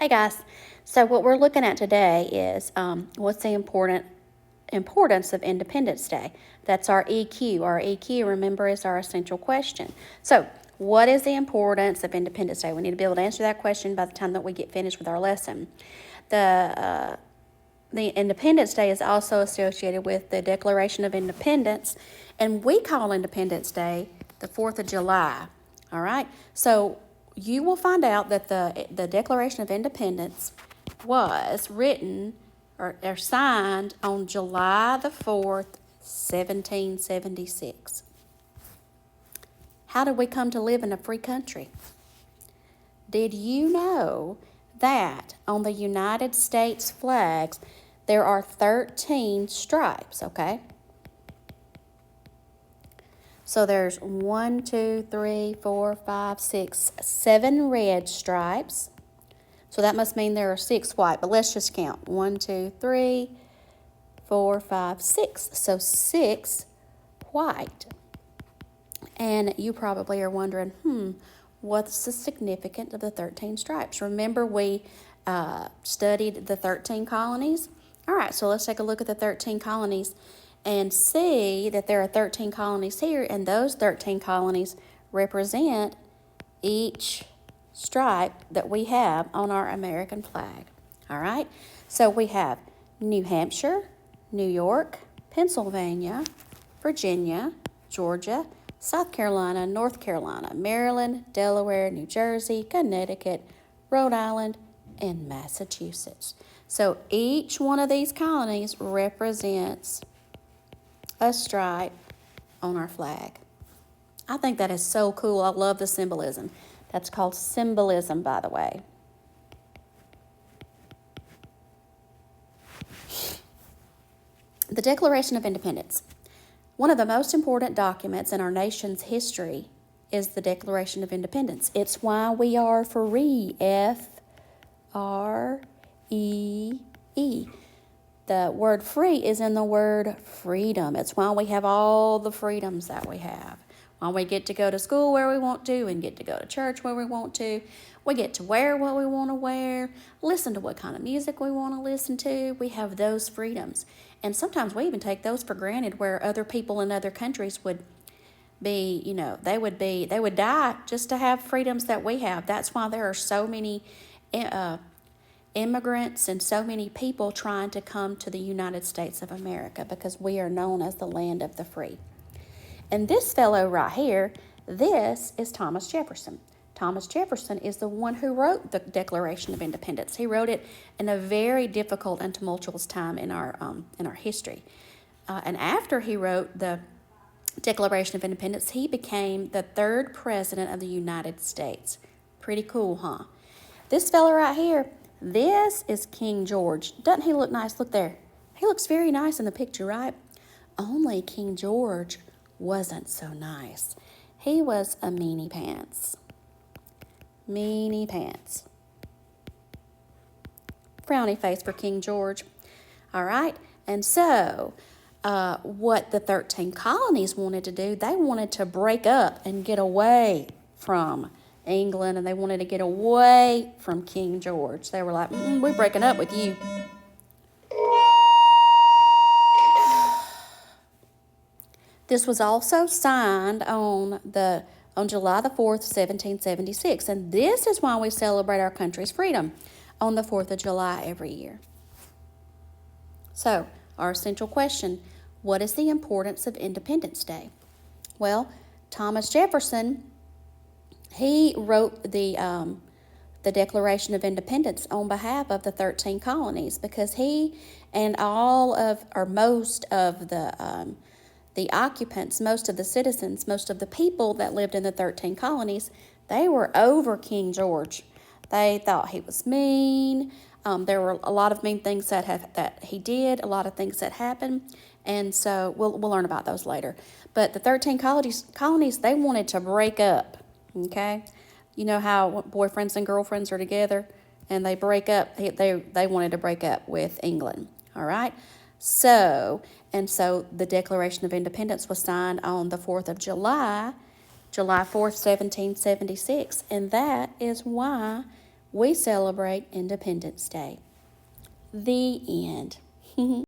Hey guys, so what we're looking at today is what's the importance of Independence Day. That's our EQ. Our EQ, remember, is our essential question. So, what is the importance of Independence Day? We need to be able to answer that question by the time that we get finished with our lesson. The Independence Day is also associated with the Declaration of Independence, and we call Independence Day the 4th of July. All right? So you will find out that the Declaration of Independence was written or signed on July the 4th, 1776. How did we come to live in a free country? Did you know that on the United States flags there are 13 stripes, okay? So there's 1, 2, 3, 4, 5, 6, 7 red stripes. So that must mean there are 6 white, but let's just count. 1, 2, 3, 4, 5, 6. So 6 white. And you probably are wondering, what's the significance of the 13 stripes? Remember we studied the 13 colonies? All right, so let's take a look at the 13 colonies and see that there are 13 colonies here, and those 13 colonies represent each stripe that we have on our American flag. All right, so we have New Hampshire, New York, Pennsylvania, Virginia, Georgia, South Carolina, North Carolina, Maryland, Delaware, New Jersey, Connecticut, Rhode Island, and Massachusetts. So each one of these colonies represents a stripe on our flag. I think that is so cool. I love the symbolism. That's called symbolism, by the way. The Declaration of Independence. One of the most important documents in our nation's history is the Declaration of Independence. It's why we are free. F-R-E-E. The word free is in the word freedom. It's why we have all the freedoms that we have. Why we get to go to school where we want to and get to go to church where we want to. We get to wear what we want to wear, listen to what kind of music we want to listen to. We have those freedoms. And sometimes we even take those for granted, where other people in other countries would be, they would die just to have freedoms that we have. That's why there are so many immigrants and so many people trying to come to the United States of America, because we are known as the land of the free. And this fellow right here, this is Thomas Jefferson. Thomas Jefferson is the one who wrote the Declaration of Independence. He wrote it in a very difficult and tumultuous time in our history. And after he wrote the Declaration of Independence, he became the 3rd president of the United States. Pretty cool, huh? This fella right here, this is King George. Doesn't he look nice? Look there. He looks very nice in the picture, right? Only King George wasn't so nice. He was a meanie pants. Meanie pants. Frowny face for King George. All right? And so, what the 13 colonies wanted to do, they wanted to break up and get away from England, and they wanted to get away from King George. They were like, we're breaking up with you. This was also signed on July the 4th, 1776, and this is why we celebrate our country's freedom on the 4th of July every year. So, our essential question, what is the importance of Independence Day? Well, Thomas Jefferson, he wrote the Declaration of Independence on behalf of the 13 colonies, because he and most of the occupants, most of the citizens, most of the people that lived in the 13 colonies, they were over King George. They thought he was mean. There were a lot of mean things that he did, a lot of things that happened, and so we'll learn about those later. But the 13 colonies, they wanted to break up, okay? You know how boyfriends and girlfriends are together and they break up? They wanted to break up with England, all right? So the Declaration of Independence was signed on the 4th of July, July 4th, 1776, and that is why we celebrate Independence Day. The end.